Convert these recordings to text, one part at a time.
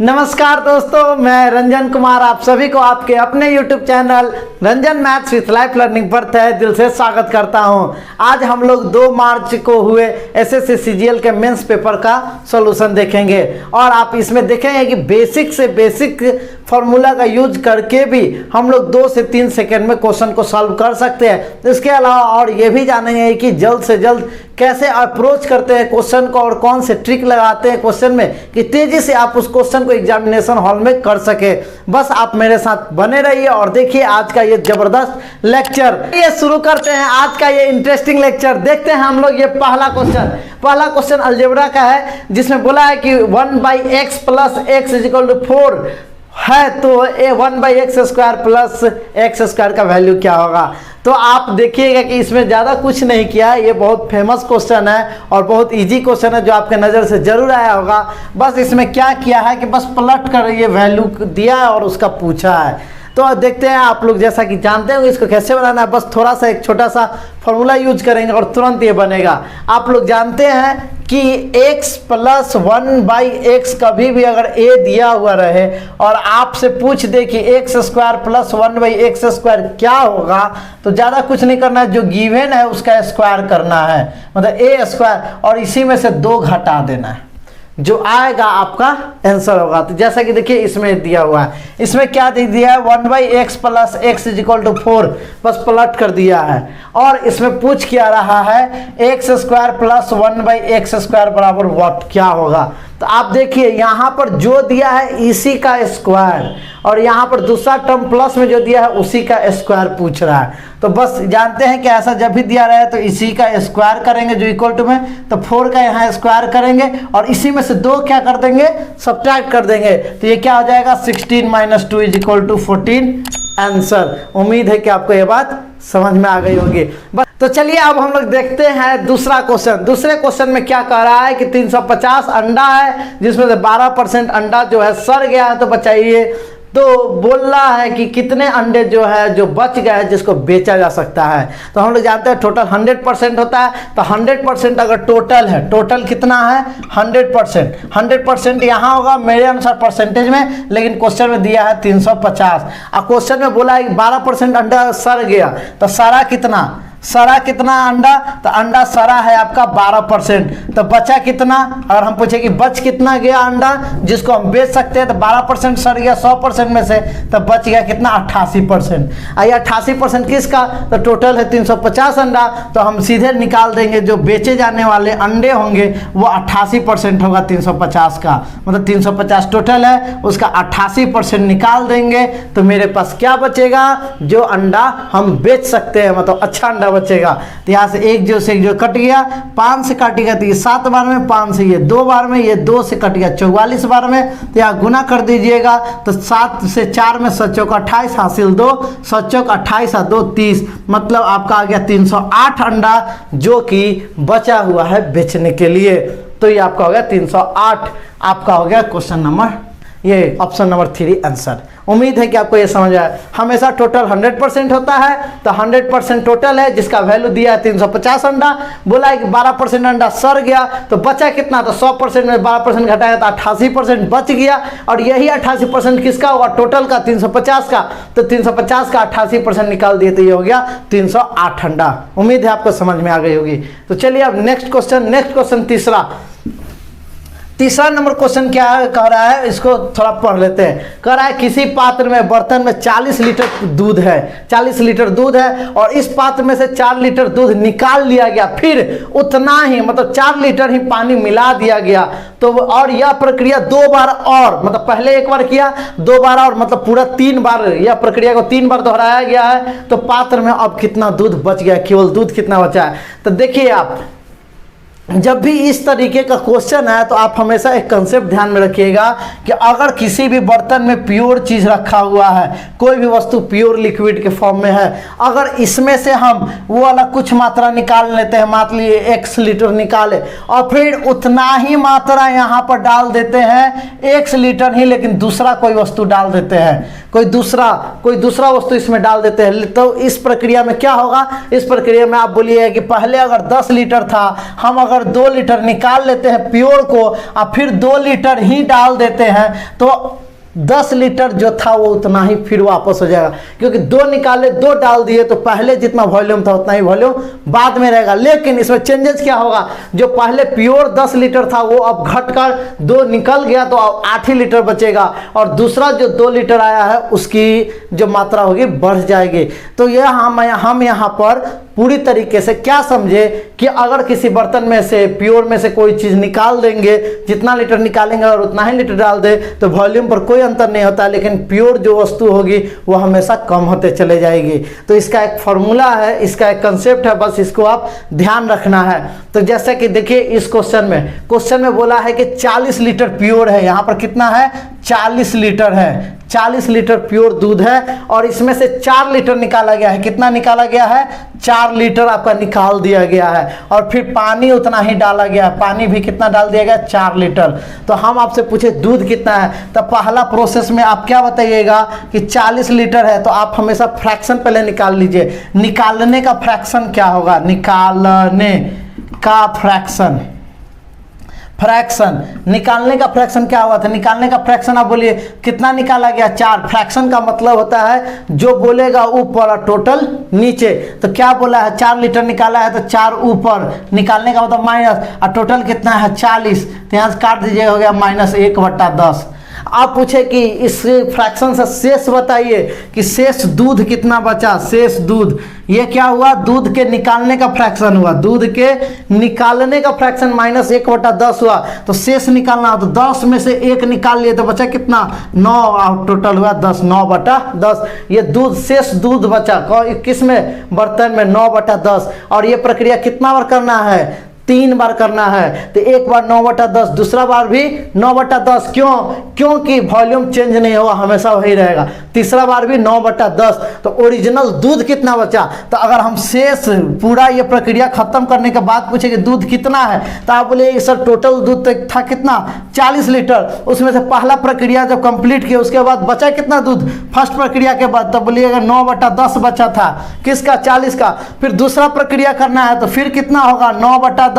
नमस्कार दोस्तों, मैं रंजन कुमार आप सभी को आपके अपने YouTube channel Ranjan maths with life learning पर तहे दिल से स्वागत करता हूं। आज हम लोग 2 मार्च को हुए SSC CGL के मेंस पेपर का सॉल्यूशन देखेंगे और आप इसमें देखेंगे कि बेसिक से बेसिक फॉर्मूला का यूज करके भी हम लोग 2 से 3 सेकेंड में क्वेश्चन को सॉल्व कर सकते हैं। इसके अलावा और ये भी जानेंगे कि जल्द से जल्द कैसे अप्रोच करते हैं क्वेश्चन को और कौन से ट्रिक लगाते हैं क्वेश्चन में कि तेजी से आप उस क्वेश्चन को एग्जामिनेशन हॉल में कर सके। बस आप मेरे साथ बने रहिए और देखिए आज का ये जबरदस्त लेक्चर। ये शुरू करते हैं आज का ये इंटरेस्टिंग लेक्चर। देखते हैं हम लोग ये पहला क्वेश्चन अलजेब्रा का है, जिसमें बोला है कि 1/x + x = 4 है, तो ए 1/x² + x² का वैल्यू क्या होगा। तो आप देखिएगा कि इसमें ज़्यादा कुछ नहीं किया है, ये बहुत फेमस क्वेश्चन है और बहुत इजी क्वेश्चन है जो आपके नज़र से जरूर आया होगा। बस इसमें क्या किया है कि बस पलट कर ये वैल्यू दिया है और उसका पूछा है। तो देखते हैं आप लोग जैसा कि जानते हैं इसको कैसे बनाना है। बस थोड़ा सा एक छोटा सा फॉर्मूला यूज करेंगे और तुरंत ये बनेगा। आप लोग जानते हैं कि x + 1/x कभी भी अगर a दिया हुआ रहे और आपसे पूछ दे कि x² + 1/x² क्या होगा, तो ज़्यादा कुछ नहीं करना है, जो गिवन है उसका स्क्वायर करना है, मतलब a² और इसी में से 2 घटा देना है, जो आएगा आपका आंसर होगा। तो जैसा कि देखिए इसमें दिया हुआ है, इसमें क्या दे दिया है 1/x + x = 4, बस पलट कर दिया है। और इसमें पूछ क्या रहा है x² + 1/x² बराबर व्हाट क्या होगा। तो आप देखिए यहाँ पर जो दिया है इसी का स्क्वायर और यहाँ पर दूसरा टर्म प्लस में जो दिया है उसी का स्क्वायर पूछ रहा है। तो बस जानते हैं कि ऐसा जब भी दिया रहे तो इसी का स्क्वायर करेंगे जो इक्वल टू में, तो 4 का यहाँ स्क्वायर करेंगे और इसी में से 2 क्या कर देंगे, सब्ट्रैक्ट कर देंगे। तो ये क्या हो जाएगा 16 - 2 = 14 आंसर। उम्मीद है कि आपको ये बात समझ में आ गई होगी। बस तो चलिए अब हम लोग देखते हैं दूसरा क्वेश्चन। दूसरे क्वेश्चन में क्या कह रहा है कि 350 अंडा है जिसमें से 12% अंडा जो है सड़ गया है, तो बचाइए। तो बोल रहा है कि कितने अंडे जो है जो बच गए हैं जिसको बेचा जा सकता है। तो हम लोग जानते हैं टोटल 100% होता है, तो 100% अगर टोटल है, टोटल कितना है 100%। 100% यहाँ होगा मेरे अनुसार परसेंटेज में, लेकिन क्वेश्चन में दिया है 350। अब क्वेश्चन में बोला है कि 12% अंडा सड़ गया, तो सड़ा कितना अंडा, तो अंडा सड़ा है आपका 12%। तो बचा कितना, अगर हम पूछे कि बच कितना गया अंडा जिसको हम बेच सकते हैं, तो 12% सड़ गया 100% में से, तो बच गया कितना 88%। आइए 88% किसका, तो टोटल है 350 अंडा, तो हम सीधे निकाल देंगे जो बेचे जाने वाले अंडे होंगे वो 88% होगा 350 का, मतलब 350 टोटल है उसका 88% निकाल देंगे। तो मेरे पास क्या बचेगा, जो अंडा हम बेच सकते हैं, मतलब अच्छा अंडा बचेगा। तो यहाँ से 1 से 1 कट गया, 5 से काटेगा तो ये 7 बार में, 5 से ये 2 बार में, ये 2 से कट गया 44 बार में। तो यहाँ गुना कर दीजिएगा, तो 7 से 4 में 7 चौक 28 हासिल 2, 7 चौक 28 और 2 30, मतलब आपका आ गया 308 अंडा जो कि बचा हुआ है बेचने के लिए। तो ये आपका हो गया 308, आपका हो गया क्वेश्चन नंबर, ये ऑप्शन नंबर 3 आंसर। उम्मीद है कि आपको ये समझ आया। हमेशा टोटल 100% होता है, तो 100% टोटल है जिसका वैल्यू दिया है 350 अंडा। बोला है कि 12% अंडा सड़ गया, तो बचा कितना, तो 100% में 12% घटाया तो 88% बच गया। और यही 88% किसका होगा, टोटल का 350 का, तो 350 का 88% निकाल दिए तो ये हो गया 308 अंडा। उम्मीद है आपको समझ में आ गई होगी। तो चलिए अब नेक्स्ट क्वेश्चन तीसरा नंबर क्वेश्चन क्या कह रहा है, इसको थोड़ा पढ़ लेते हैं। कह रहा है किसी पात्र में बर्तन में 40 लीटर दूध है, 40 लीटर दूध है और इस पात्र में से 4 लीटर दूध निकाल लिया गया, फिर उतना ही मतलब 4 लीटर ही पानी मिला दिया गया। तो और यह प्रक्रिया 2 बार और, मतलब पहले 1 बार किया, 2 बार और, मतलब पूरा 3 बार यह प्रक्रिया को 3 बार दोहराया गया है। तो पात्र में अब कितना दूध बच गया, केवल दूध कितना बचा है। तो देखिए आप जब भी इस तरीके का क्वेश्चन है तो आप हमेशा एक कंसेप्ट ध्यान में रखिएगा कि अगर किसी भी बर्तन में प्योर चीज़ रखा हुआ है, कोई भी वस्तु प्योर लिक्विड के फॉर्म में है, अगर इसमें से हम वो वाला कुछ मात्रा निकाल लेते हैं, मान लीजिए x लीटर निकाले और फिर उतना ही मात्रा यहाँ पर डाल देते हैं, x लीटर ही, लेकिन दूसरा कोई वस्तु डाल देते हैं, कोई दूसरा वस्तु इसमें डाल देते हैं, तो इस प्रक्रिया में क्या होगा, इस प्रक्रिया में आप बोलिए कि पहले अगर 10 लीटर था, हम अगर अगर 2 लीटर निकाल लेते हैं प्योर को और फिर 2 लीटर ही डाल देते हैं तो 10 लीटर जो था वो उतना ही फिर वापस हो जाएगा, क्योंकि 2 निकाले 2 डाल दिए तो पहले जितना वॉल्यूम था उतना ही वॉल्यूम बाद में रहेगा। लेकिन इसमें चेंजेस क्या होगा, जो पहले प्योर 10 लीटर था वो अब घटकर 2 निकल गया तो अब 8 ही लीटर बचेगा, और दूसरा जो 2 लीटर आया है उसकी जो मात्रा होगी बढ़ जाएगी। तो यह हम यहाँ पर पूरी तरीके से क्या समझे कि अगर किसी बर्तन में से प्योर में से कोई चीज़ निकाल देंगे, जितना लीटर निकालेंगे और उतना ही लीटर डाल दे तो वॉल्यूम पर कोई अंतर नहीं होता, लेकिन प्योर जो वस्तु होगी वो हमेशा कम होते चले जाएगी। तो इसका एक फॉर्मूला है, इसका एक कंसेप्ट है, बस इसको आप ध्यान रखना है। तो जैसे कि देखिए इस क्वेश्चन में बोला है कि 40 लीटर प्योर है, यहाँ पर कितना है 40 लीटर है, 40 लीटर प्योर दूध है और इसमें से 4 लीटर निकाला गया है। कितना निकाला गया है 4 लीटर आपका निकाल दिया गया है, और फिर पानी उतना ही डाला गया है, पानी भी कितना डाल दिया गया 4 लीटर। तो हम आपसे पूछे दूध कितना है, तो पहला प्रोसेस में आप क्या बताइएगा कि 40 लीटर है, तो आप हमेशा फ्रैक्शन पहले निकाल लीजिए। निकालने का फ्रैक्शन क्या होगा, निकालने का फ्रैक्शन निकालने का फ्रैक्शन क्या हुआ था, निकालने का फ्रैक्शन आप बोलिए कितना निकाला गया 4। फ्रैक्शन का मतलब होता है जो बोलेगा ऊपर और टोटल नीचे। तो क्या बोला है 4 लीटर निकाला है तो 4 ऊपर, निकालने का मतलब माइनस, और टोटल कितना है 40, तो यहाँ से काट दीजिएगा, हो गया -1/10। आप पूछे कि इस फ्रैक्शन से शेष बताइए कि शेष दूध कितना बचा, शेष दूध ये क्या हुआ, दूध के निकालने का फ्रैक्शन हुआ, दूध के निकालने का फ्रैक्शन -1/10 हुआ। तो शेष निकालना हो तो 10 में से 1 निकाल लिए तो बचा कितना 9, और टोटल हुआ 10, 9/10। ये दूध शेष दूध बचा किस में, बर्तन में 9/10। और ये प्रक्रिया कितना बार करना है, 3 बार करना है। तो एक बार 9/10, दूसरा बार भी 9/10, क्यों, क्योंकि वॉल्यूम चेंज नहीं होगा, हमेशा वही रहेगा। तीसरा बार भी 9/10। तो ओरिजिनल दूध कितना बचा, तो अगर हम शेष पूरा ये प्रक्रिया खत्म करने के बाद पूछे कि दूध कितना है, तो आप बोले सर टोटल दूध था कितना 40 लीटर, उसमें से पहला प्रक्रिया जब कंप्लीट किया उसके बाद बचा कितना दूध फर्स्ट प्रक्रिया के बाद, तब बोलिएगा 9/10 बचा था, किसका 40 का। फिर दूसरा प्रक्रिया करना है तो फिर कितना होगा 9/10,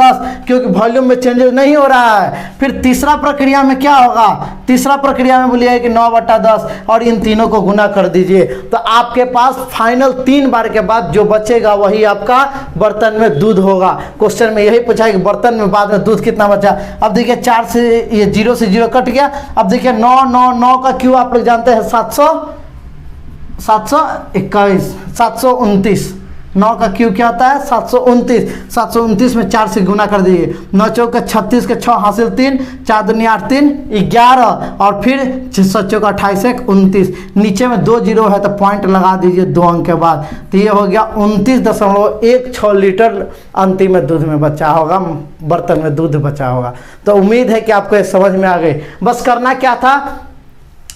क्योंकि वॉल्यूम में चेंजेस नहीं हो रहा है। फिर तीसरा प्रक्रिया में क्या होगा, तीसरा प्रक्रिया में बोलिए कि 9/10, और इन तीनों को गुना कर दीजिए। तो आपके पास फाइनल 3 बार के बाद जो बचेगा वही आपका बर्तन में दूध होगा। क्वेश्चन में यही पूछा है कि बर्तन में बाद में दूध कितना बचा। अब देखिए 4 से ये 0 से 0 कट गया। अब देखिए 9 का क्यू आप लोग जानते हैं 729। 9 का क्यू क्या होता है 729। 729 में 4 से गुना कर दीजिए। 9 चौका 36 के 6 हासिल 3, 4 दूनी 8 3 11, और फिर 6 चौका 28 1 29। नीचे में 2 0 है तो पॉइंट लगा दीजिए 2 अंक के बाद। तो ये हो गया 29.16 लीटर अंतिम में दूध में बचा होगा, बर्तन में दूध बचा होगा। तो उम्मीद है कि आपको ये समझ में आ गई। बस करना क्या था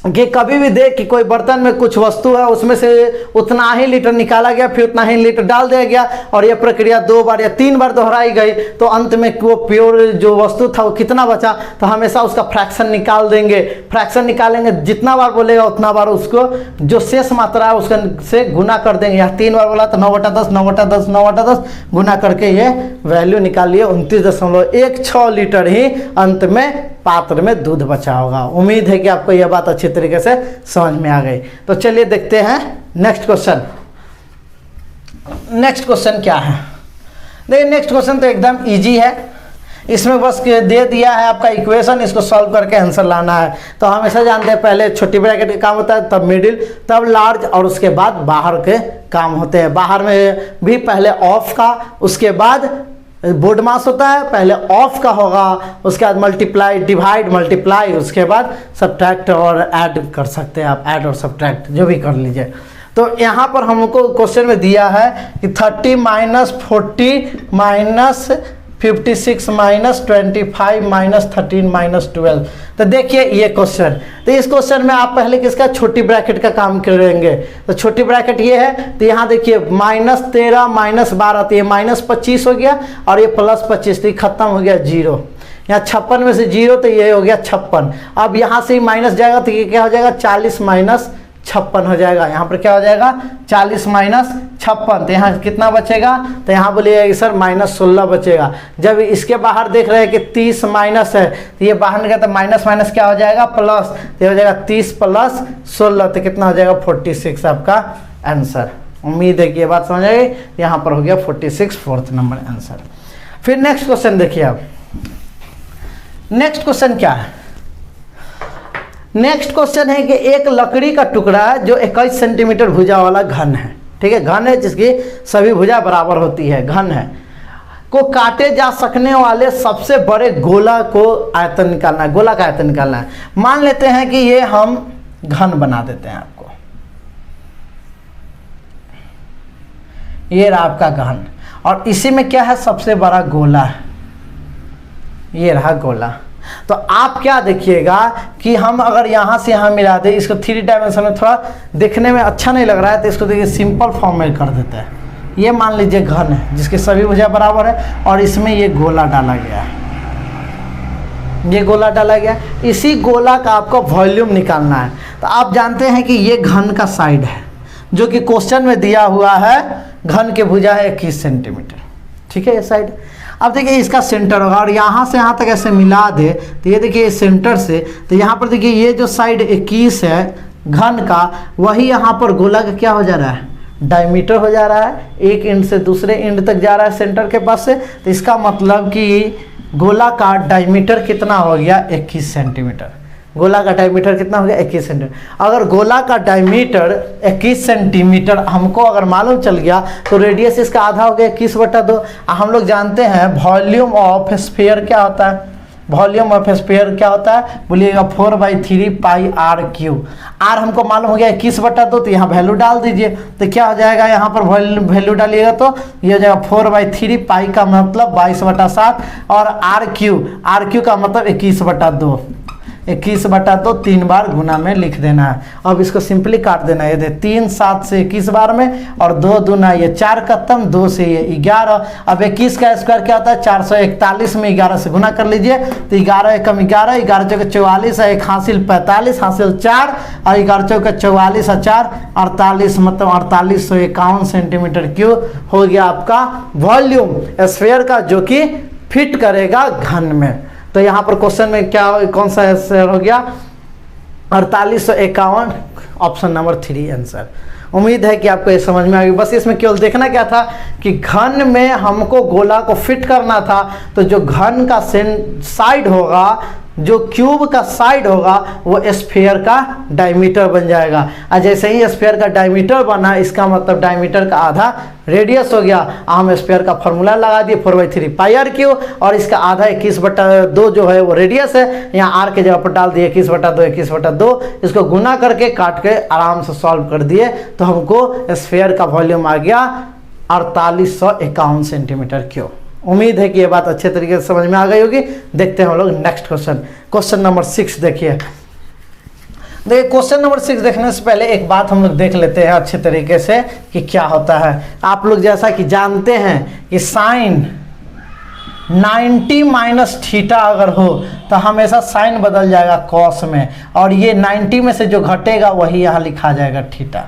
कि कभी भी देख कि कोई बर्तन में कुछ वस्तु है, उसमें से उतना ही लीटर निकाला गया, फिर उतना ही लीटर डाल दिया गया, और यह प्रक्रिया 2 बार या 3 बार दोहराई गई, तो अंत में वो प्योर जो वस्तु था वो कितना बचा, तो हमेशा उसका फ्रैक्शन निकाल देंगे। फ्रैक्शन निकालेंगे, जितना बार बोलेगा उतना बार उसको जो शेष मात्रा है उसका से गुना कर देंगे। यहाँ 3 बार बोला तो 9/10 9/10 9/10 गुना करके ये वैल्यू निकालिए 29.16 लीटर ही अंत में पात्र में दूध बचा होगा। उम्मीद है कि आपको यह बात अच्छी तरीके से समझ में आ गई। तो चलिए देखते हैं नेक्स्ट क्वेश्चन। नेक्स्ट क्वेश्चन क्या है, देखिए नेक्स्ट क्वेश्चन तो एकदम इजी है। इसमें बस दे दिया है आपका इक्वेशन, इसको सॉल्व करके आंसर लाना है। तो हमेशा जानते हैं पहले छोटी ब्रैकेट का काम होता है, तब मिडिल, तब लार्ज, और उसके बाद बाहर के काम होते हैं। बाहर में भी पहले ऑफ का, उसके बाद बोर्ड मास होता है, पहले ऑफ का होगा, उसके बाद मल्टीप्लाई डिवाइड मल्टीप्लाई, उसके बाद सब्ट्रैक्ट और ऐड कर सकते हैं आप, ऐड और सब्ट्रैक्ट जो भी कर लीजिए। तो यहाँ पर हमको क्वेश्चन में दिया है कि 30 - 40 - 56 - 25 - 13 - 12। तो देखिए ये क्वेश्चन, तो इस क्वेश्चन में आप पहले किसका छोटी ब्रैकेट का काम करेंगे। तो छोटी ब्रैकेट ये है, तो यहाँ देखिए -13 - 12, तो ये -25 हो गया, और ये +25, तो ये खत्म हो गया 0। यहाँ 56 में से 0, तो ये हो गया 56। अब यहाँ से ही माइनस जाएगा तो ये क्या हो जाएगा 40 - 56 हो जाएगा। यहाँ पर क्या हो जाएगा 40 माइनस 56, तो यहाँ कितना बचेगा, तो यहाँ बोलिएगा सर -16 बचेगा। जब इसके बाहर देख रहे हैं कि 30 माइनस है, तो ये बाहर निकला तो माइनस माइनस क्या हो जाएगा प्लस, तो ये हो जाएगा 30 प्लस 16, तो कितना हो जाएगा 46 आपका आंसर। उम्मीद है कि ये बात समझ आई। यहाँ पर हो गया 46 4th नंबर आंसर। फिर नेक्स्ट क्वेश्चन देखिए आप, नेक्स्ट क्वेश्चन क्या है। नेक्स्ट क्वेश्चन है कि एक लकड़ी का टुकड़ा है जो 21 सेंटीमीटर भुजा वाला घन है, ठीक है, घन है जिसकी सभी भुजा बराबर होती है, घन है, को काटे जा सकने वाले सबसे बड़े गोला को आयतन निकालना है, गोला का आयतन निकालना है। मान लेते हैं कि ये हम घन बना देते हैं आपको, ये रहा आपका घन, और इसी में क्या है सबसे बड़ा गोला है, ये रहा गोला। तो आप क्या देखिएगा कि हम अगर यहाँ से यहाँ मिला दे, इसको 3 डायमेंशन में थोड़ा देखने में अच्छा नहीं लग रहा है, तो इसको देखिए सिंपल फॉर्म में कर देते हैं। ये मान लीजिए घन है जिसकी सभी भुजा बराबर है, और इसमें ये गोला डाला गया है, ये गोला डाला गया। इसी गोला का आपको वॉल्यूम निकालना है। तो आप जानते हैं कि ये घन का साइड है जो कि क्वेश्चन में दिया हुआ है, घन की भुजा है 21 सेंटीमीटर, ठीक है, ये साइड। अब देखिए इसका सेंटर होगा, और यहाँ से यहाँ तक ऐसे मिला दे, तो ये देखिए सेंटर से, तो यहाँ पर देखिए ये जो साइड 21 है घन का, वही यहाँ पर गोला का क्या हो जा रहा है, डायमीटर हो जा रहा है। एक एंड से दूसरे एंड तक जा रहा है सेंटर के पास से, तो इसका मतलब कि गोला का डायमीटर कितना हो गया 21 सेंटीमीटर। गोला का डायमीटर कितना हो गया 21 सेंटीमीटर। अगर गोला का डायमीटर 21 सेंटीमीटर हमको अगर मालूम चल गया, तो रेडियस इसका आधा हो गया 21/2। हम लोग जानते हैं वॉल्यूम ऑफ स्फीयर क्या होता है, वॉल्यूम ऑफ स्फीयर क्या होता है बोलिएगा 4/3 पाई r क्यूब। r हमको मालूम हो गया 21/2, तो यहाँ वैल्यू डाल दीजिए, तो क्या हो जाएगा, यहाँ पर वैल्यू डालिएगा तो ये हो जाएगा 4/3 पाई का मतलब 22/7, और r क्यू का मतलब 21/2, 21/2 3 बार गुना में लिख देना है। अब इसको सिंपली काट देना है, ये 3 7 से 21 बार में, और 2 दूना ये 4 कत्तम, 2 से ये 11। अब 21 का स्क्वायर क्या होता है 441 में 11 से गुना कर लीजिए, तो 11 एकम 11, 11 चौके 44 है, 1 हासिल 45 हासिल 4, और 11 चौके 44 और 4 48, मतलब 4851 सेंटीमीटर क्यूब हो गया आपका वॉल्यूम स्फीयर का, जो कि फिट करेगा घन में। तो यहाँ पर क्वेश्चन में क्या कौन सा आंसर हो गया 4851, ऑप्शन नंबर 3 आंसर। उम्मीद है कि आपको ये समझ में आ गई। बस इसमें केवल देखना क्या था कि घन में हमको गोला को फिट करना था, तो जो घन का साइड होगा, जो क्यूब का साइड होगा, वो स्फीयर का डायमीटर बन जाएगा। और जैसे ही स्फीयर का डायमीटर बना, इसका मतलब डायमीटर का आधा रेडियस हो गया। हम स्फीयर का फॉर्मूला लगा दिए 4/3 पाई r क्यूब, और इसका आधा 21/2 जो है वो रेडियस है, यहाँ r के जगह पर डाल दिए 21/2, इसको गुना करके काट के आराम से सॉल्व कर दिए, तो हमको स्फीयर का वॉल्यूम आ गया 4851 सेंटीमीटर क्यूब। उम्मीद है कि ये बात अच्छे तरीके से समझ में आ गई होगी। देखते हैं हम लोग नेक्स्ट क्वेश्चन, क्वेश्चन नंबर 6 देखिए। देखिए क्वेश्चन नंबर 6 देखने से पहले एक बात हम लोग देख लेते हैं अच्छे तरीके से कि क्या होता है। आप लोग जैसा कि जानते हैं कि साइन 90 माइनस थीटा अगर हो तो हमेशा साइन बदल जाएगा कॉस में, और ये 90 में से जो घटेगा वही यहाँ लिखा जाएगा थीटा।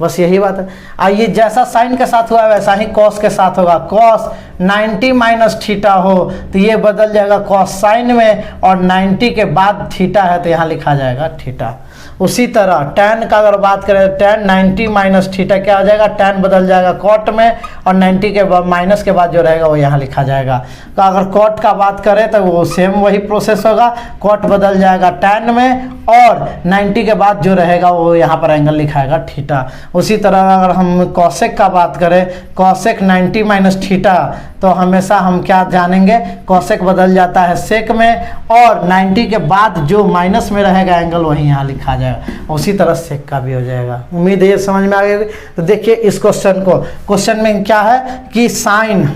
बस यही बात है। आइए जैसा साइन के साथ हुआ वैसा ही कॉस के साथ होगा। कॉस 90 माइनस थीटा हो तो ये बदल जाएगा कॉस साइन में, और 90 के बाद थीटा है तो यहाँ लिखा जाएगा थीटा। उसी तरह टैन का अगर बात करें, टैन 90 माइनस थीटा क्या हो जाएगा, टैन बदल जाएगा कॉट में, और 90 के बाद माइनस के बाद जो रहेगा वो यहाँ लिखा जाएगा। तो अगर कॉट का बात करें तो वो सेम वही प्रोसेस होगा, कॉट बदल जाएगा टैन में, और 90 के बाद जो रहेगा वो यहाँ पर एंगल लिखाएगा थीटा। उसी तरह अगर हम कॉसेक का बात करें, कॉसेक 90 माइनस थीटा, तो हमेशा हम क्या जानेंगे, कॉसेक बदल जाता है सेक में, और 90 के बाद जो माइनस में रहेगा एंगल वही यहाँ लिखा जाएगा। उसी तरह सेक का भी हो जाएगा। उम्मीद है ये समझ में आ गई। तो देखिए इस क्वेश्चन को, क्वेश्चन में क्या है कि sine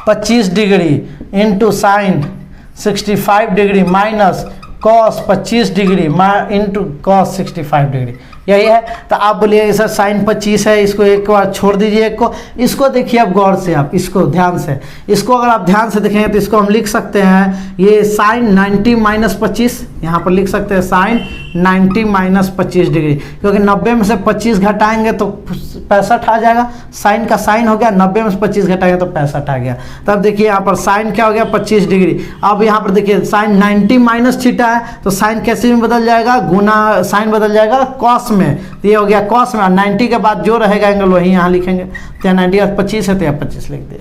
25 degree into sine 65 degree minus cos 25 degree into cos 65 degree, यही है। तो आप बोलिए सर साइन 25 है, इसको एक बार छोड़ दीजिए इसको देखिए आप गौर से, आप इसको ध्यान से, इसको अगर आप ध्यान से देखेंगे तो इसको हम लिख सकते हैं, ये साइन 90 माइनस 25, यहाँ पर लिख सकते हैं साइन 90 माइनस 25 डिग्री, क्योंकि 90 में से 25 घटाएंगे तो 65 आ जाएगा। साइन का साइन हो गया, 90 में से 25 घटाएंगे तो 65 आ गया। तब देखिए यहाँ पर साइन क्या हो गया 25 डिग्री। अब यहाँ पर देखिए साइन 90 माइनस थीटा है तो साइन कैसे में बदल जाएगा, गुना साइन बदल जाएगा कॉस में, तो ये हो गया कॉस में। और 90 के बाद जो रहेगा एंगल वही यहाँ लिखेंगे, तो यहाँ 90 और 25 है तो यहाँ 25 लिख दिए।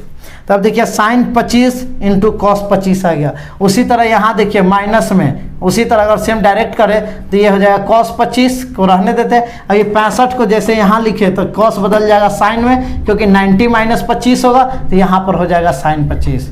तब देखिए साइन 25 इंटू कॉस 25 आ गया। उसी तरह यहाँ देखिए माइनस में, उसी तरह अगर सेम डायरेक्ट करें तो ये हो जाएगा कॉस 25 को रहने देते हैं। अब ये 65 को जैसे यहाँ लिखे तो कॉस बदल जाएगा साइन में, क्योंकि 90 माइनस 25 होगा तो यहाँ पर हो जाएगा साइन 25।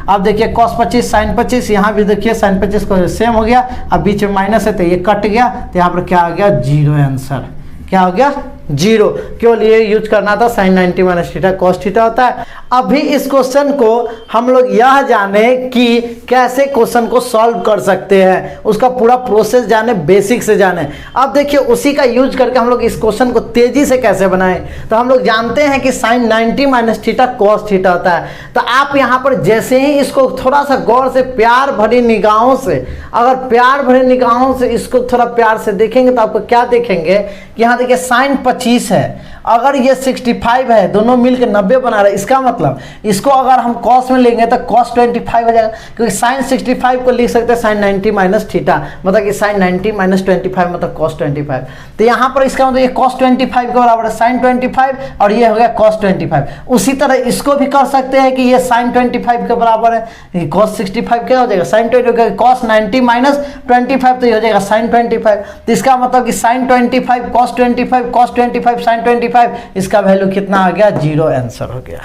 अब देखिए कॉस 25 साइन 25, यहाँ भी देखिए साइन 25 को सेम हो गया। अब बीच में माइनस है तो ये कट गया, तो यहाँ पर क्या आ गया 0 आंसर। क्या हो गया 0। केवल ये यूज करना था, sine 90 minus theta cos theta होता है। अभी इस क्वेश्चन को हम लोग यह जाने कि कैसे क्वेश्चन को सॉल्व कर सकते हैं, उसका पूरा प्रोसेस जाने, बेसिक से जाने। अब देखिए उसी का यूज करके हम लोग इस क्वेश्चन को तेजी से कैसे बनाएं। तो हम लोग जानते हैं कि sine 90 minus theta cos theta होता है। तो आप यहाँ पर जैसे ही इसको थोड़ा सा गौर से प्यार भरी निगाहों से, अगर प्यार भरी निगाहों से इसको थोड़ा प्यार से देखेंगे तो आपको क्या देखेंगे कि यहाँ देखिए साइन 25 है, अगर ये 65 है, दोनों मिलकर 90 बना रहे, इसका मतलब इसको अगर हम कॉस में लेंगे तो कॉस 25 हो जाएगा, क्योंकि साइन 65 को लिख सकते हैं साइन 90 माइनस थीटा, मतलब कि साइन 90 माइनस 25 मतलब कॉस 25। तो यहाँ पर इसका मतलब ये कॉस 25 के बराबर है साइन 25, और ये हो गया कॉस 25। उसी तरह इसको भी कर सकते हैं कि ये साइन 25 के बराबर है, कॉस 65 क्या हो जाएगा साइन 20, कॉस 90 माइनस 25 तो ये हो जाएगा साइन 25। तो इसका मतलब कि साइन 25 कॉस 25 कॉस 25 साइन 25, इसका वैल्यू कितना आ गया 0 आंसर हो गया।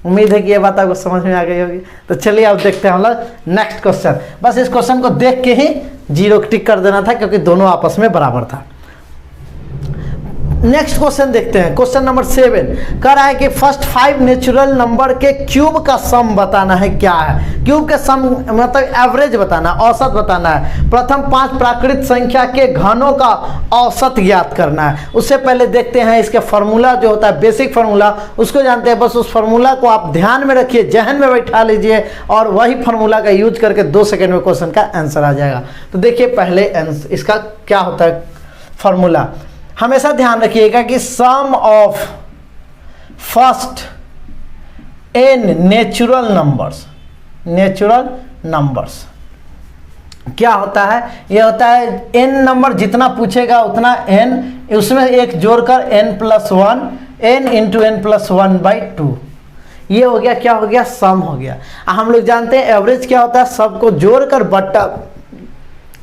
उम्मीद है कि ये बात आपको समझ में आ गई होगी। तो चलिए अब देखते हैं हम लोग नेक्स्ट क्वेश्चन। बस इस क्वेश्चन को देख के ही 0 टिक कर देना था, क्योंकि दोनों आपस में बराबर था। नेक्स्ट क्वेश्चन देखते हैं, क्वेश्चन नंबर 7 कह रहा है कि फर्स्ट 5 नेचुरल नंबर के क्यूब का सम बताना है। क्या है क्यूब के सम, मतलब एवरेज बताना, औसत बताना है। प्रथम 5 प्राकृत संख्या के घनों का औसत ज्ञात करना है। उससे पहले देखते हैं इसके फार्मूला जो होता है, बेसिक फार्मूला, उसको जानते हैं। बस उस फार्मूला को आप ध्यान में रखिए, जहन में बैठा लीजिए, और वही फार्मूला का यूज करके 2 सेकेंड में क्वेश्चन का आंसर आ जाएगा। तो देखिए पहले इसका क्या होता है फार्मूला, हमेशा ध्यान रखिएगा कि sum of first n natural numbers क्या होता है, यह होता है n नंबर जितना पूछेगा उतना n, उसमें एक जोड़कर n+1, n इंटू n+1/2, ये हो गया, क्या हो गया सम हो गया। हम लोग जानते हैं एवरेज क्या होता है, सबको जोड़कर बट्टा,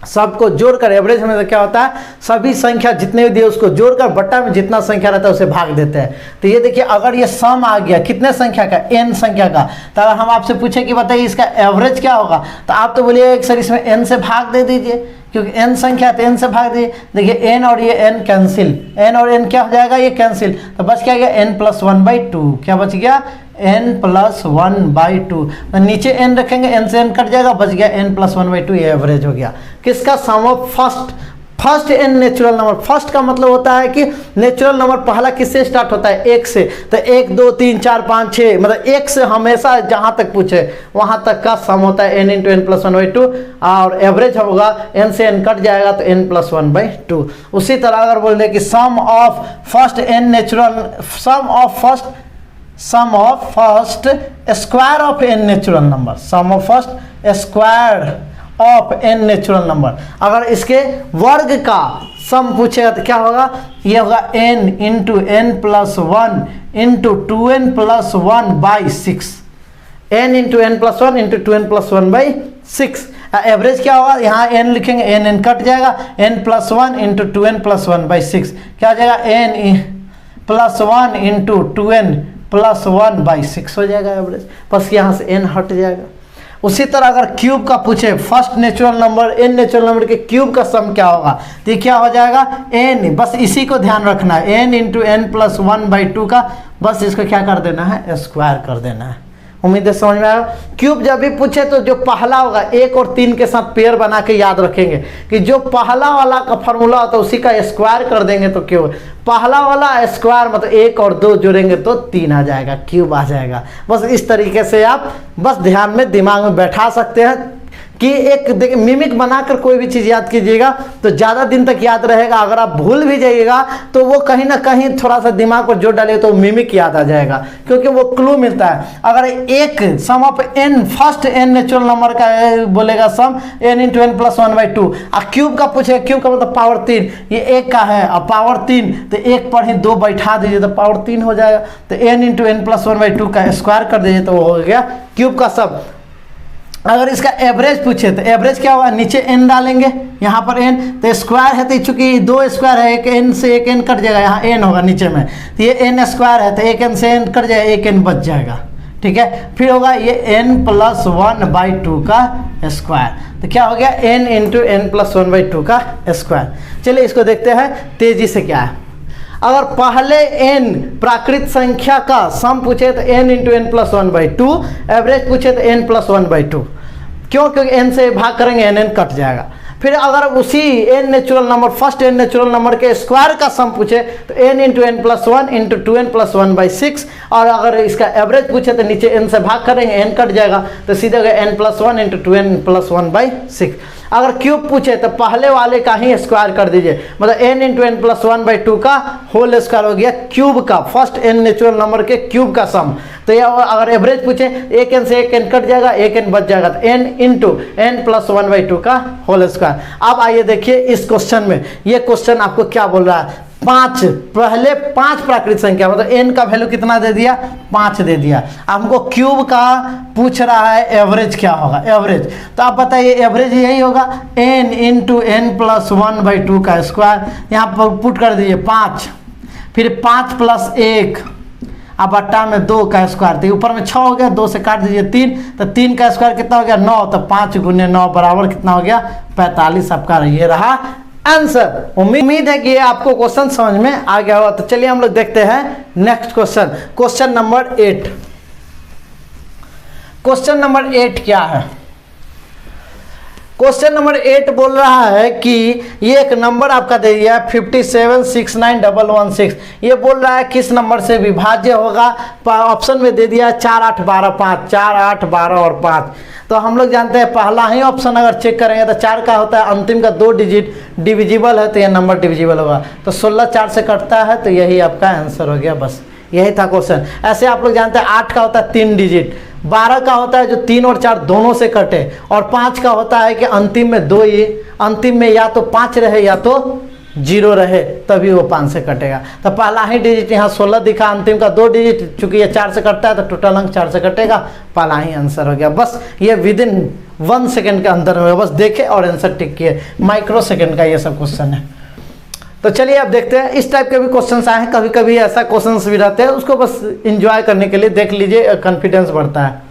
सबको जोड़कर एवरेज में क्या होता है, सभी संख्या जितने भी दिए उसको जोड़कर बट्टा में जितना संख्या रहता है उसे भाग देते हैं। तो ये देखिए अगर ये सम आ गया कितने संख्या का, n संख्या का, तो अगर हम आपसे पूछे कि बताइए इसका एवरेज क्या होगा, तो आप तो बोलिए सर इसमें n से भाग दे दीजिए, क्योंकि n संख्या है तो n से भाग दीजिए। देखिए n और ये n कैंसिल, n और n क्या हो जाएगा ये कैंसिल, तो बच क्या गया n+1/2, क्या बच गया n+1/2। तो नीचे n रखेंगे, n से n कट जाएगा, बच गया n+1/2, ये एवरेज हो गया। किसका sum of first n natural number. First का मतलब होता है कि नेचुरल नंबर पहला किससे स्टार्ट होता है, 1 से। तो 1 2 3 4 5 6, मतलब 1 से हमेशा जहां तक पूछे वहां तक का सम होता है n इंटू n+1/2, और एवरेज होगा n से n कट जाएगा तो n+1/2। उसी तरह अगर बोल दे कि sum of first square of n natural number, sum of first square of n natural number, अगर इसके वर्ग का सम पूछेगा तो क्या होगा, ये होगा n into n+1 into 2n+1/6, n into n+1 into 2n+1/6। Average क्या होगा, यहाँ n लिखेंगे, n कट जाएगा, n+1 इंटू 2n+1/6 क्या हो जाएगा, n+1 इंटू 2n+1/6 हो जाएगा एवरेज। बस यहाँ से n हट जाएगा। उसी तरह अगर क्यूब का पूछे, first natural number n natural number के क्यूब का सम क्या होगा, तो ये क्या हो जाएगा n, बस इसी को ध्यान रखना है, n इंटू n+1/2 का, बस इसको क्या कर देना है स्क्वायर कर देना है। उम्मीद है समझ में आया। क्यूब जब भी पूछे तो जो पहला होगा 1 और 3 के साथ पेयर बना के याद रखेंगे कि जो पहला वाला का फॉर्मूला होता है उसी का स्क्वायर कर देंगे तो क्यूब, पहला वाला स्क्वायर मतलब 1 और 2 जोड़ेंगे तो 3 आ जाएगा, क्यूब आ जाएगा। बस इस तरीके से आप बस ध्यान में दिमाग में बैठा सकते हैं कि एक देखिए मिमिक बनाकर कोई भी चीज़ याद कीजिएगा तो ज़्यादा दिन तक याद रहेगा। अगर आप भूल भी जाइएगा तो वो कहीं ना कहीं थोड़ा सा दिमाग पर जोर डालिए तो मिमिक याद आ जाएगा, क्योंकि वो क्लू मिलता है। अगर एक sum of n, first n natural number का बोलेगा sum n into n plus 1/2, और क्यूब का पूछेगा, क्यूब का मतलब पावर 3, ये एक का है और पावर 3 तो एक पर ही 2 बैठा दीजिए तो पावर 3 हो जाएगा। तो n इंटू एन प्लस 1/2 का स्क्वायर कर दीजिए तो वो हो गया क्यूब का सम। अगर इसका एवरेज पूछे तो एवरेज क्या होगा, नीचे n डालेंगे, यहाँ पर n, तो स्क्वायर है तो चूंकि 2 स्क्वायर है, एक n से एक n कट जाएगा, यहाँ n होगा नीचे में, तो ये n स्क्वायर है तो एक n से n कट जाएगा, एक n बच जाएगा। ठीक है, फिर होगा ये n प्लस 1/2 का स्क्वायर, तो क्या हो गया n इंटू एन प्लस 1/2 का स्क्वायर। चलिए इसको देखते हैं तेजी से क्या है। अगर पहले n प्राकृत संख्या का सम पूछे तो n into n plus 1/2, average पूछे तो n प्लस 1/2, क्यों, क्योंकि n से भाग करेंगे n कट जाएगा। फिर अगर उसी n natural number, first n natural number के स्क्वायर का सम पूछे तो n into n plus 1 into 2n plus 1/6, और अगर इसका एवरेज पूछे तो नीचे n से भाग करेंगे n कट जाएगा तो सीधे होगा n plus 1 into 2n plus 1/6। अगर क्यूब पूछे तो पहले वाले का ही स्क्वायर कर दीजिए, मतलब n इंटू एन प्लस 1/2 का होल स्क्वायर हो गया क्यूब का, फर्स्ट n नेचुरल नंबर के क्यूब का सम। तो यह अगर एवरेज पूछे एक n से एक n कट जाएगा, एक n बच जाएगा, तो n इंटू एन प्लस 1/2 का होल स्क्वायर। अब आइए देखिए इस क्वेश्चन में, ये क्वेश्चन आपको क्या बोल रहा है, पहले 5 प्राकृत संख्या, मतलब n का वैल्यू कितना दे दिया, 5 दे दिया। हमको क्यूब का पूछ रहा है एवरेज क्या होगा, एवरेज, तो आप बताइए एवरेज यही होगा n इंटू एन प्लस 1/2 का स्क्वायर, यहाँ पर पुट कर दीजिए 5, फिर 5 प्लस 1, अब बट्टा में 2 का स्क्वायर, तो ऊपर में 6 हो गया, 2 से काट दीजिए 3, तो 3 का स्क्वायर कितना हो गया 9, तो 5 गुने 9 बराबर कितना हो गया 45। आपका ये रहा आंसर। उम्मीद है कि ये आपको क्वेश्चन समझ में आ गया होगा। तो चलिए हम लोग देखते हैं next question, question number 8। Question number 8 क्या है, क्वेश्चन नंबर 8 बोल रहा है कि ये एक नंबर आपका दे दिया है 5769116, ये बोल रहा है किस नंबर से विभाज्य होगा। ऑप्शन में दे दिया है 4 8 12 5, 4 8 12 और 5। तो हम लोग जानते हैं पहला ही ऑप्शन अगर चेक करेंगे तो 4 का होता है अंतिम का 2 डिजिट डिविजिबल है, तो यह नंबर डिविजिबल होगा, तो 16 4 से कटता है, तो यही आपका आंसर हो गया। बस यही था क्वेश्चन। ऐसे आप लोग जानते हैं 8 का होता है 3 डिजिट, 12 का होता है जो 3 और 4 दोनों से कटे, और 5 का होता है कि अंतिम में 2 ही, अंतिम में या तो 5 रहे या तो 0 रहे, तभी वो 5 से कटेगा। तो पहला ही डिजिट यहाँ 16 दिखा, अंतिम का 2 डिजिट, चूंकि ये 4 से कटता है तो टोटल अंक 4 से कटेगा, पहला ही आंसर हो गया। बस ये विदिन 1 सेकेंड के अंदर में बस देखे और आंसर टिक किए, माइक्रो सेकेंड का ये सब क्वेश्चन है। तो चलिए अब देखते हैं, इस टाइप के भी क्वेश्चंस आए हैं, कभी कभी ऐसा क्वेश्चंस भी रहते हैं, उसको बस एंजॉय करने के लिए देख लीजिए, कॉन्फिडेंस बढ़ता है।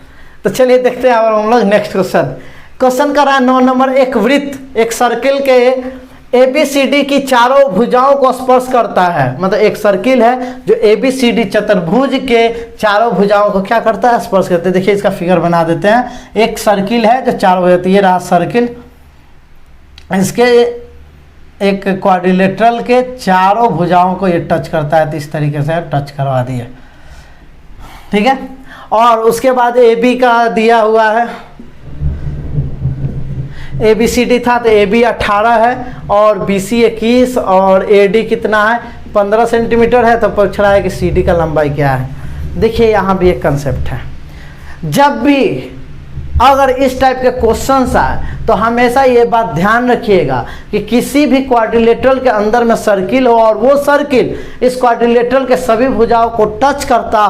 तो चलिए देखते हैं अब हम लोग नेक्स्ट क्वेश्चन। क्वेश्चन कर रहा है 9 नंबर, एक वृत्त एक सर्किल के ABCD की चारों भुजाओं को स्पर्श करता है, मतलब एक सर्किल है जो ABCD चतुर्भुज के चारों भुजाओं को क्या करता है, स्पर्श करते हैं। देखिए इसका फिगर बना देते हैं, एक सर्किल है जो चारों भुजा, ये रहा सर्किल, इसके एक क्वाड्रिलेटरल के चारों भुजाओं को ये टच करता है, तो इस तरीके से टच करवा दिए, ठीक है। और उसके बाद AB का दिया हुआ है, ABCD था तो AB 18 है और BC 21 और AD कितना है 15 सेंटीमीटर है, तो पूछ रहा है कि CD का लंबाई क्या है। देखिए यहाँ भी एक कंसेप्ट है, जब भी अगर इस टाइप के क्वेश्चंस आए तो हमेशा ये बात ध्यान रखिएगा कि किसी भी क्वाड्रिलेटरल के अंदर में सर्किल हो और वो सर्किल इस क्वाड्रिलेटरल के सभी भुजाओं को टच करता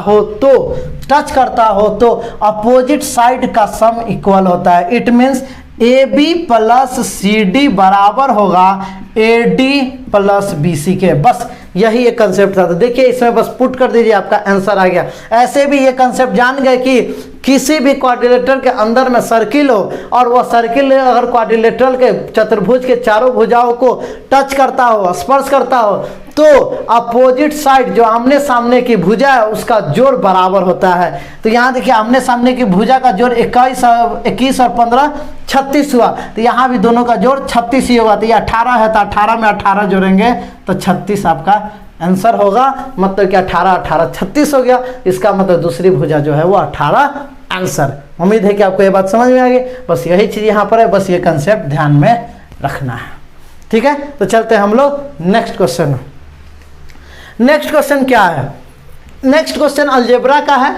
हो तो अपोजिट साइड का सम इक्वल होता है। It means AB plus CD बराबर होगा AD प्लस BC के। बस यही एक कंसेप्ट था। तो देखिए इसमें बस पुट कर दीजिए, आपका आंसर आ गया। ऐसे भी ये कंसेप्ट जान गए कि किसी भी क्वाड्रिलेटरल के अंदर में सर्किल हो और वह सर्किल अगर क्वाड्रिलेटरल के चतुर्भुज के चारों भुजाओं को टच करता हो, स्पर्श करता हो, तो अपोजिट साइड जो आमने सामने की भुजा है उसका जोड़ बराबर होता है। तो यहाँ देखिए आमने सामने की भुजा का जोड़ 21 और 15 36 हुआ, तो यहाँ भी दोनों का जोड़ 36 ही होगा। तो ये 18 है तो 18 में 18 जोड़ेंगे तो 36 आपका आंसर होगा। मतलब कि 18 18 36 हो गया, इसका मतलब दूसरी भुजा जो है वो 18 आंसर। उम्मीद है कि आपको ये बात समझ में आ गई। बस यही चीज़ यहाँ पर है, बस ये कंसेप्ट ध्यान में रखना है। ठीक है, तो चलते हैं हम लोग नेक्स्ट क्वेश्चन। नेक्स्ट क्वेश्चन क्या है? नेक्स्ट क्वेश्चन अलजेब्रा का है।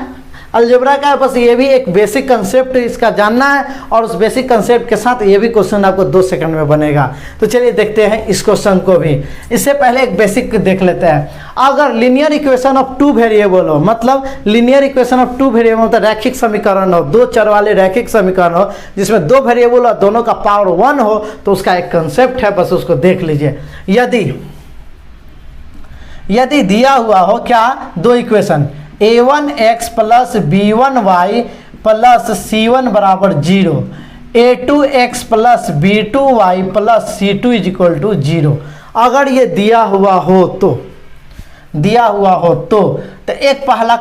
अलजेब्रा का है, बस ये भी एक बेसिक कंसेप्ट इसका जानना है और उस बेसिक कंसेप्ट के साथ ये भी क्वेश्चन आपको 2 सेकंड में बनेगा। तो चलिए देखते हैं इस क्वेश्चन को भी। इससे पहले एक बेसिक देख लेते हैं। अगर लीनियर इक्वेशन ऑफ 2 वेरिएबल हो, मतलब लीनियर इक्वेशन ऑफ 2 वेरिएबल मतलब रैखिक समीकरण हो, 2 चर वाले रैखिक समीकरण हो जिसमें 2 वेरिएबल और दोनों का पावर 1 हो, तो उसका एक कंसेप्ट है, बस उसको देख लीजिए। यदि दिया हुआ हो क्या 2 equation a1x plus b1y plus c1 बराबर 0, a2x plus b2y plus c2 is equal to 0। अगर ये दिया हुआ हो तो एक पहला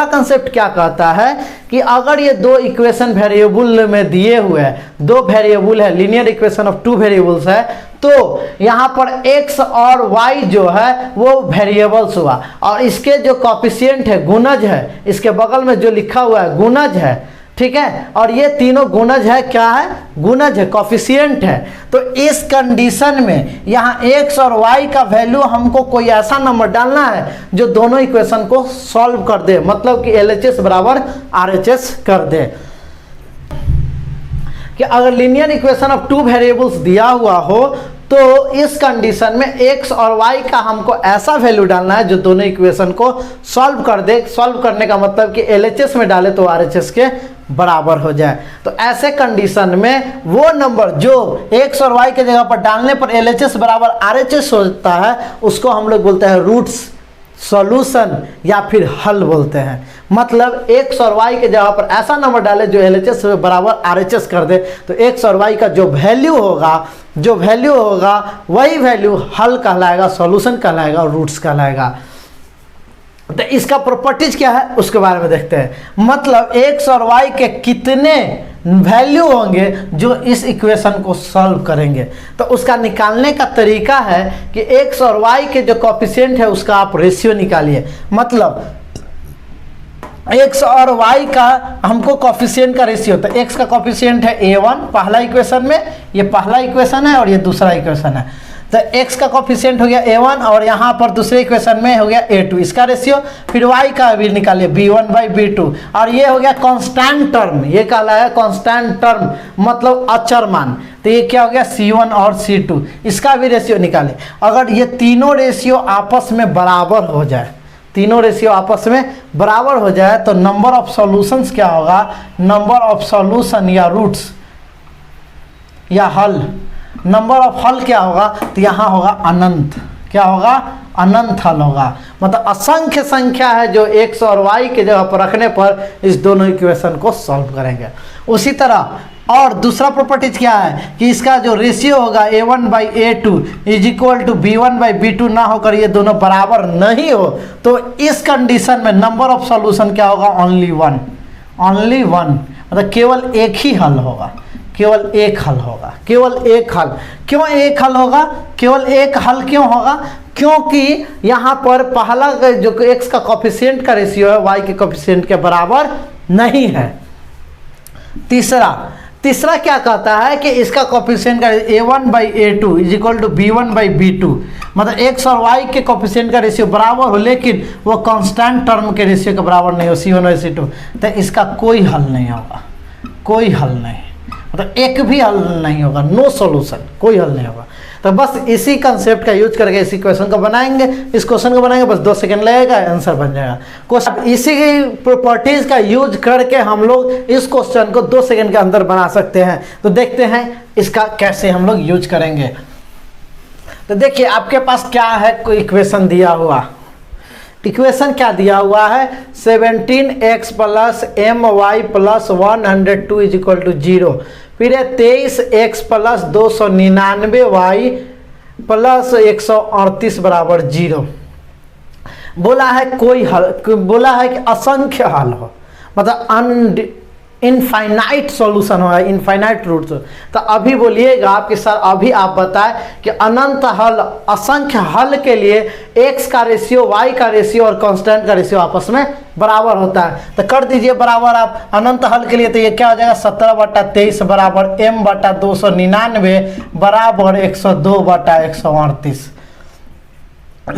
कंसेप्ट क्या कहता है कि अगर ये 2 इक्वेशन वेरिएबल में दिए हुए हैं, 2 वेरिएबल है, लीनियर इक्वेशन ऑफ 2 वेरिएबल्स है, तो यहाँ पर x और y जो है वो वेरिएबल्स हुआ और इसके जो कॉफिशिएंट है गुणज है, इसके बगल में जो लिखा हुआ है गुणज है, ठीक है, और ये तीनों गुणज है, क्या है? गुणज है, कॉफिशिएंट है। तो इस कंडीशन में यहाँ x और y का वैल्यू हमको कोई ऐसा नंबर डालना है जो दोनों इक्वेशन को सॉल्व कर दे, मतलब कि LHS बराबर RHS कर दे। कि अगर लीनियर इक्वेशन ऑफ 2 वेरिएबल्स दिया हुआ हो तो इस कंडीशन में x और y का हमको ऐसा वैल्यू डालना है जो दोनों इक्वेशन को सॉल्व कर दे। सॉल्व करने का मतलब कि LHS में डाले तो RHS के बराबर हो जाए। तो ऐसे कंडीशन में वो नंबर जो x और y के जगह पर डालने पर LHS बराबर RHS होता है उसको हम लोग बोलते हैं रूट्स, सॉल्यूशन या फिर हल बोलते हैं। मतलब x और y के जगह पर ऐसा नंबर डाले जो LHS बराबर RHS कर दे, तो x और y का जो वैल्यू होगा वही वैल्यू हल कहलाएगा, सॉल्यूशन कहलाएगा और रूट्स कहलाएगा। तो इसका प्रॉपर्टीज क्या है उसके बारे में देखते हैं। मतलब x और y के कितने वैल्यू होंगे जो इस इक्वेशन को सॉल्व करेंगे, तो उसका निकालने का तरीका है कि x और y के जो कोएफिशिएंट है उसका आप रेशियो निकालिए। मतलब x और y का हमको कोएफिशिएंट का रेशियो, तो x का कोएफिशिएंट है a1 पहला इक्वेशन में, ये पहला इक्वेशन है और ये दूसरा इक्वेशन है, तो x का कोएफिशिएंट हो गया a1 और यहाँ पर दूसरे इक्वेशन में हो गया a2, इसका रेशियो। फिर y का भी निकालिए b1/b2 और ये हो गया कांस्टेंट टर्म, ये कहलाया कांस्टेंट टर्म मतलब अचर मान, तो ये क्या हो गया c1 और c2, इसका भी रेशियो निकालें। अगर ये तीनों रेशियो आपस में बराबर हो जाए, तो नंबर ऑफ सॉल्यूशंस क्या होगा? नंबर ऑफ सॉल्यूशन या रूट्स या हल, नंबर ऑफ हल क्या होगा? तो यहाँ होगा अनंत। क्या होगा? अनंत हल होगा। मतलब असंख्य संख्या है जो x और y के जगह पर रखने पर इस दोनों इक्वेशन को सॉल्व करेंगे। उसी तरह और दूसरा प्रॉपर्टीज क्या है कि इसका जो रेशियो होगा a1/a2 is equal to b1/b2 ना होकर ये दोनों बराबर नहीं हो, तो इस कंडीशन में नंबर ऑफ सॉल्यूशन क्या होगा? ओनली वन, मतलब केवल एक ही हल होगा, केवल एक हल होगा, केवल एक हल। क्यों एक हल होगा? केवल एक हल क्यों होगा? क्योंकि यहाँ पर पहला जो x का कोएफिशिएंट का रेशियो है y के कोएफिशिएंट के बराबर नहीं है। तीसरा क्या कहता है कि इसका कोएफिशिएंट का a1/a2 is equal to b1/b2, मतलब x और y के कोएफिशिएंट का रेशियो बराबर हो लेकिन वो कांस्टेंट टर्म के रेशियो के बराबर नहीं हो, c1 और c2, तो इसका कोई हल नहीं होगा, कोई हल नहीं, मतलब एक भी हल नहीं होगा, नो सॉल्यूशन, कोई हल नहीं होगा। तो बस इसी कंसेप्ट का यूज करके इसी क्वेश्चन को बनाएंगे, इस क्वेश्चन को बनाएंगे, बस 2 सेकंड लगेगा, आंसर बन जाएगा। क्वेश्चन इसी प्रॉपर्टीज का यूज करके हम लोग इस क्वेश्चन को 2 सेकंड के अंदर बना सकते हैं। तो देखते हैं इसका कैसे हम लोग यूज करेंगे। तो देखिए आपके पास क्या है, कोई इक्वेशन दिया हुआ, इक्वेशन क्या दिया हुआ है? 17x plus my plus 102 is equal to 0, फिर है 23x प्लस 299y प्लस 138 बराबर 0। बोला है कोई हल, बोला है कि असंख्य हल हो, मतलब इनफाइनाइट सॉल्यूशन होगा, इनफाइनाइट रूट्स। तो अभी बोलिएगा आप कि सर अभी आप बताएं कि अनंत हल, असंख्य हल के लिए x का रेशियो, y का रेशियो और कांस्टेंट का रेशियो आपस में बराबर होता है। तो कर दीजिए बराबर आप अनंत हल के लिए। तो ये क्या हो जाएगा 17/23 बराबर m/299 बराबर 102/138।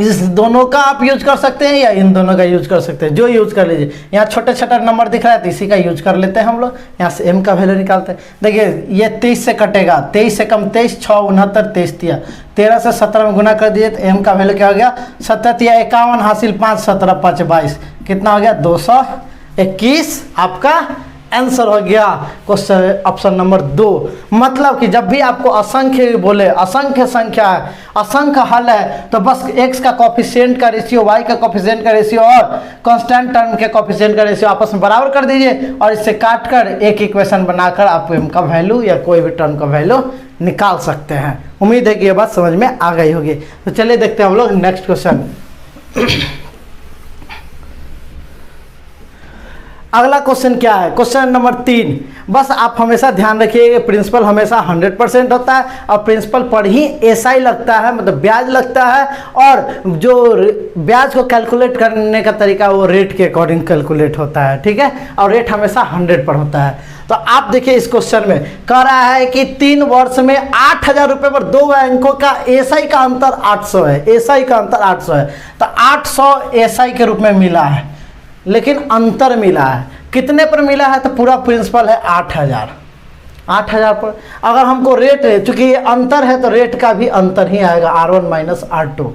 इस दोनों का आप यूज कर सकते हैं या इन दोनों का यूज कर सकते हैं, जो यूज कर लीजिए। यहाँ छोटे छोटे नंबर दिख रहा है तो इसी का यूज कर लेते हैं हम लोग। यहाँ से m का वैल्यू निकालते हैं। देखिए ये 23 से कटेगा, 23 से कम 23, 6 69, 23 दिया, 13 से 17 में गुना कर दीजिए तो m का वैल्यू क्या हो गया 57 हासिल 5 17 5 22, कितना हो गया 221 आपका आंसर हो गया क्वेश्चन ऑप्शन नंबर 2। मतलब कि जब भी आपको असंख्य बोले, असंख्य संख्या है, असंख्य हल है, तो बस x का कोफिशिएंट का रेशियो, y का कोफिशिएंट का रेशियो और कांस्टेंट टर्म के कोफिशिएंट का रेशियो आपस में बराबर कर दीजिए और इससे काट कर एक इक्वेशन बनाकर आप m का वैल्यू या कोई भी टर्म का वैल्यू निकाल सकते हैं। उम्मीद है कि ये बात समझ में आ गई होगी। तो चलिए देखते हैं हम लोग नेक्स्ट क्वेश्चन। अगला क्वेश्चन क्या है, क्वेश्चन नंबर 3। बस आप हमेशा ध्यान रखिए प्रिंसिपल हमेशा 100% होता है और प्रिंसिपल पर ही एसआई लगता है, मतलब ब्याज लगता है, और जो ब्याज को कैलकुलेट करने का तरीका वो रेट के अकॉर्डिंग कैलकुलेट होता है, ठीक है, और रेट हमेशा 100 पर होता है। तो आप देखिए इस क्वेश्चन में कह रहा है कि 3 वर्ष में 8,000 रुपये पर 2 बैंकों का एसआई का अंतर 800 है, एसआई का अंतर 800 है। तो 800 एसआई के रूप में मिला है, लेकिन अंतर मिला है, कितने पर मिला है, तो पूरा प्रिंसिपल है 8,000 पर। अगर हमको रेट, चूंकि ये अंतर है तो रेट का भी अंतर ही आएगा, R1 माइनस R2।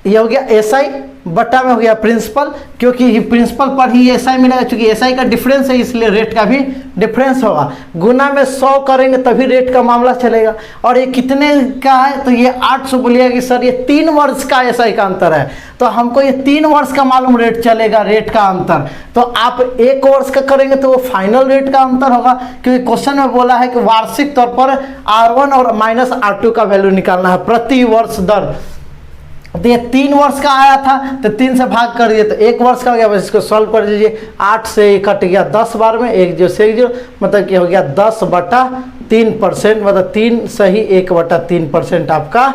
ये हो गया एसआई बट्टा में हो गया प्रिंसिपल, क्योंकि प्रिंसिपल पर ही एसआई मिलेगा, क्योंकि एसआई का डिफरेंस है इसलिए रेट का भी डिफरेंस होगा। गुना में 100 करेंगे तभी रेट का मामला चलेगा। और ये कितने का है, तो ये 800 बोलिएगा कि सर ये 3 वर्ष का एसआई का अंतर है, तो हमको ये 3 वर्ष का मालूम रेट चलेगा, रेट का अंतर। तो आप 1 वर्ष का करेंगे तो वो फाइनल रेट का अंतर होगा, क्योंकि क्वेश्चन में बोला है कि वार्षिक तौर पर R1 और माइनस R2 का वैल्यू निकालना है प्रति वर्ष दर। तो ये 3 वर्ष का आया था तो 3 से भाग कर दिए तो 1 वर्ष का हो गया। बस इसको सॉल्व कर दीजिए, 8 से कट गया 10 बार में, 1 0 से 1 0, मतलब कि हो गया 10/3%, मतलब 3 सही 1/3% आपका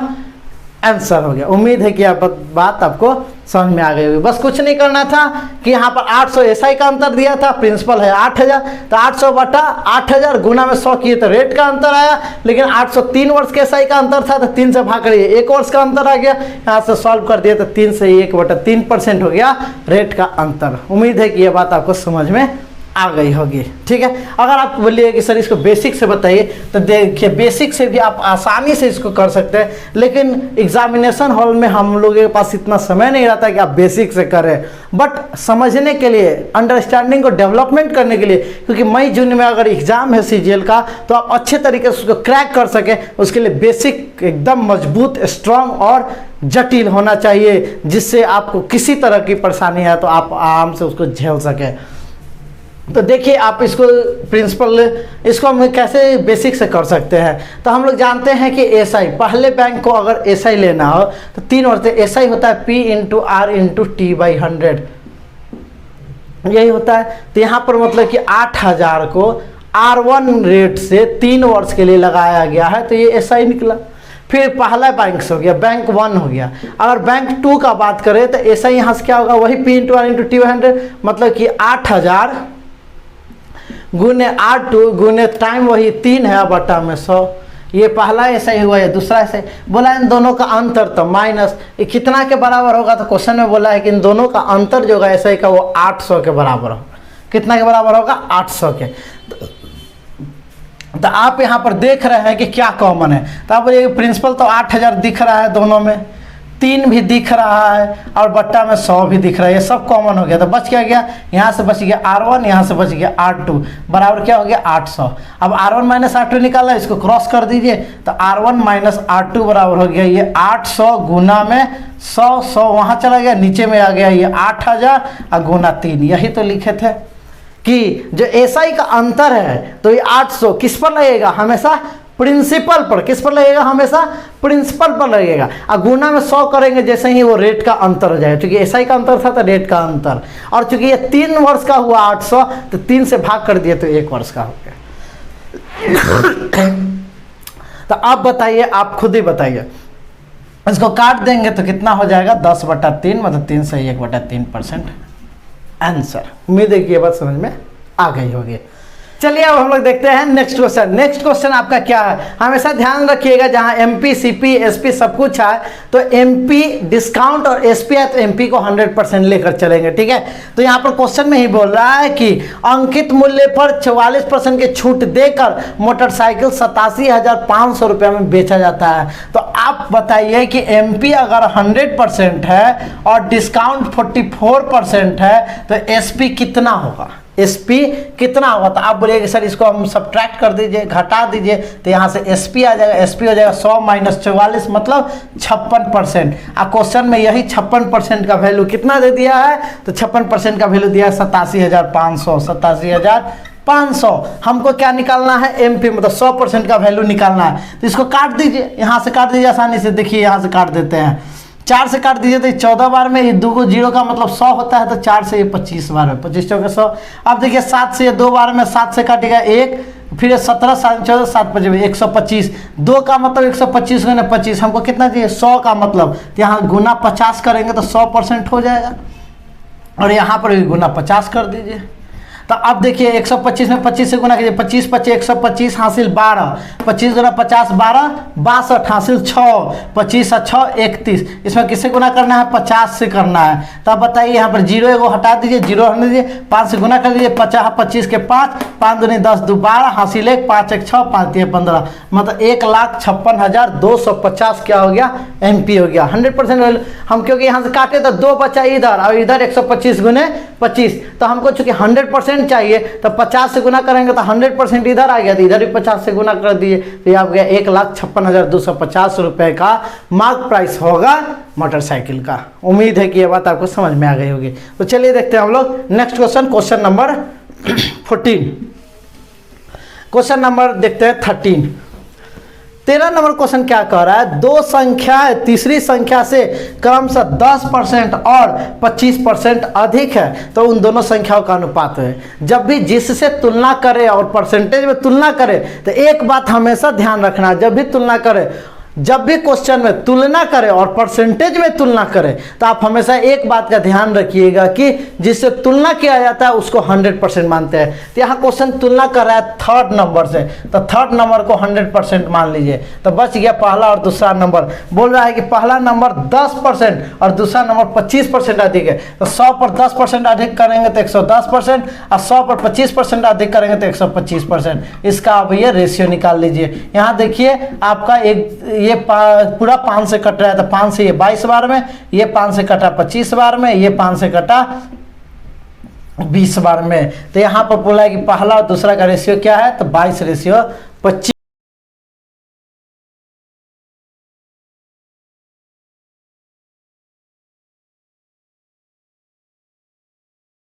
आंसर हो गया। उम्मीद है कि आप बात आपको समझ में आ गई होगी। बस कुछ नहीं करना था कि यहाँ पर 800 एसआई का अंतर दिया था, प्रिंसिपल है 8,000, तो 800/8,000 गुना में 100 किए तो रेट का अंतर आया, लेकिन 800 3 वर्ष के एसआई का अंतर था तो 3 से भाग करिए 1 वर्ष का अंतर आ गया, यहाँ से सॉल्व कर दिया तो 3 से 1/3% हो गया रेट का अंतर। उम्मीद है कि ये बात आपको समझ में आ गई होगी, ठीक है। अगर आप बोलिए कि सर इसको बेसिक से बताइए, तो देखिए बेसिक से भी आप आसानी से इसको कर सकते हैं, लेकिन एग्जामिनेशन हॉल में हम लोगों के पास इतना समय नहीं रहता कि आप बेसिक से करें। बट समझने के लिए, अंडरस्टैंडिंग को डेवलपमेंट करने के लिए, क्योंकि मई जून में अगर एग्जाम है सीजीएल का, तो आप अच्छे तरीके से उसको क्रैक कर सकें, उसके लिए बेसिक एकदम मजबूत, स्ट्रांग और जटिल होना चाहिए, जिससे आपको किसी तरह की परेशानी है तो आप आराम से उसको झेल सकें। तो देखिए आप इसको प्रिंसिपल, इसको हम कैसे बेसिक से कर सकते हैं। तो हम लोग जानते हैं कि एसआई, पहले बैंक को अगर एसआई लेना हो तो 3 होते हैं। एसआई होता है P × R × T/100, यही होता है। तो यहाँ पर मतलब कि 8,000 को R1 रेट से 3 वर्ष के लिए लगाया गया है, तो ये एसआई निकला। फिर पहला बैंक से हो गया, बैंक 1 हो गया। अगर बैंक 2 का बात करें तो एसआई यहाँ से क्या होगा, वही P × R × T/100, मतलब कि 8,000 गुने R2 गुने टाइम वही 3 है बटा में 100। ये पहला ऐसा ही हुआ है, दूसरा ऐसा ही। बोला इन दोनों का अंतर तो माइनस, ये कितना के बराबर होगा, तो क्वेश्चन में बोला है कि इन दोनों का अंतर जो होगा ऐसा ही का वो 800 के बराबर होगा। कितना के बराबर होगा, 800 के। तो आप यहाँ पर देख रहे हैं कि क्या कॉमन है। तो आप बोलिए प्रिंसिपल तो 8,000 दिख रहा है, दोनों में 3 भी दिख रहा है और बट्टा में 100 भी दिख रहा है, ये सब कॉमन हो गया। तो बच क्या गया, यहाँ से बच गया R1, यहाँ से बच गया R2, बराबर क्या हो गया 800। अब R1 माइनस R2 निकाला, इसको क्रॉस कर दीजिए तो R1 माइनस R2 बराबर हो गया ये 800 गुना में 100 वहाँ चला गया, नीचे में आ गया ये 8,000 और गुना 3। यही तो लिखे थे कि जो एसआई का अंतर है तो ये 800 किस पर लगेगा, हमेशा प्रिंसिपल पर, किस पर लगेगा, हमेशा प्रिंसिपल पर लगेगा। और गुना में 100 करेंगे जैसे ही वो रेट का अंतर हो जाएगा, क्योंकि एसआई का अंतर था तो रेट का अंतर, और चूंकि ये 3 वर्ष का हुआ 800 तो 3 से भाग कर दिए तो 1 वर्ष का हो गया। तो आप बताइए, आप खुद ही बताइए, इसको काट देंगे तो कितना हो जाएगा 10/3, मतलब 3 से 1/3% आंसर। उम्मीद है कि ये बात समझ में आ गई होगी। चलिए अब हम लोग देखते हैं नेक्स्ट क्वेश्चन। नेक्स्ट क्वेश्चन आपका क्या है, हमेशा ध्यान रखिएगा जहां एमपी, सीपी, एसपी सब कुछ है तो एमपी डिस्काउंट और एसपी है तो एमपी को 100% लेकर चलेंगे, ठीक है। तो यहाँ पर क्वेश्चन में ही बोल रहा है कि अंकित मूल्य पर 44% की छूट देकर मोटरसाइकिल 87,500 रुपये में बेचा जाता है। तो आप बताइए कि एमपी अगर 100% है और डिस्काउंट 44% है तो एसपी कितना होगा, एसपी कितना होगा। तो आप बोलिए कि सर इसको हम सब्ट्रैक्ट कर दीजिए, घटा दीजिए, तो यहाँ से एसपी आ जाएगा, एसपी हो जाएगा 100 - 44 मतलब 56%। और क्वेश्चन में यही 56% का वैल्यू कितना दे दिया है, तो 56% का वैल्यू दिया है 87,500, 87,500। हमको क्या निकालना है, एमपी मतलब 100% का वैल्यू निकालना है। तो इसको काट दीजिए, यहाँ से काट दीजिए आसानी से, देखिए यहाँ से काट देते हैं, 4 से काट दीजिए तो 14 बार में, ये 2 को 0 का मतलब 100 होता है, तो 4 से ये 25 बार में, 25 चौके 100। अब देखिए 7 से ये 2 बार में, 7 से काटेगा 1, फिर 17, 7, 14, 7, 5, 125, 2 का मतलब 125 गुना 25, हमको कितना चाहिए 100 का मतलब, तो यहाँ गुना 50 करेंगे तो 100% हो जाएगा, और यहाँ पर भी गुना 50 कर दीजिए। तो अब देखिए 125 में 25 से गुना कीजिए, 25 / 25 125 हासिल 12, 25 गुना 50 12 62 हासिल 6, 25 और 6 31। इसमें किससे गुना करना है, 50 से करना है। तब बताइए यहाँ पर 0 एगो हटा दीजिए, 0 हटा दीजिए, 5 से गुना कर दीजिए, 50 25 के 5, 5 दूनी 10 2 12 हासिल 1, 5 1 6, 5 3 15, मतलब 1,56,250 क्या हो गया, एमपी हो गया। 100% वैल्यू हम, क्योंकि यहाँ से काटे तो 2 बचा इधर और इधर 125 गुने 25, तो हमको चूंकि 100% चाहिए तो 50 से गुना करेंगे तो 100% इधर आ गया, तो इधर भी 50 से गुना कर दिए, तो ये आ गया 1,56,250 रुपए का मार्क प्राइस होगा मोटरसाइकिल का। उम्मीद है कि ये बात आपको समझ में आ गई होगी। तो चलिए देखते हैं हम लोग next question, question number 14। Question number देखते हैं 13 नंबर क्वेश्चन क्या कह रहा है, 2 संख्याएं तीसरी संख्या से क्रमशः 10% और 25% अधिक है तो उन दोनों संख्याओं का अनुपात है। जब भी जिससे तुलना करें और परसेंटेज में तुलना करें तो एक बात हमेशा ध्यान रखना, जब भी तुलना करें, जब भी क्वेश्चन में तुलना करें और परसेंटेज में तुलना करें तो आप हमेशा एक बात का ध्यान रखिएगा कि जिससे तुलना किया जाता है उसको 100% मानते हैं। तो यहाँ क्वेश्चन तुलना कर रहा है 3rd नंबर से, तो 3rd नंबर को 100% मान लीजिए, तो बच गया पहला और दूसरा नंबर। बोल रहा है कि पहला नंबर 10% और दूसरा नंबर 25% अधिक है, तो 100 पर 10% अधिक करेंगे तो 110%, और 100 पर 25% अधिक करेंगे तो 125%। इसका अब ये रेशियो निकाल लीजिए। यहाँ देखिए आपका ये पूरा 5 से कट रहा है, तो 5 से ये 22 बार में, ये 5 से कटा 25 बार में, ये 5 से कटा 20 बार में। तो यहाँ पर बोला है कि पहला और दूसरा का रेशियो क्या है, तो 22 रेशियो 25।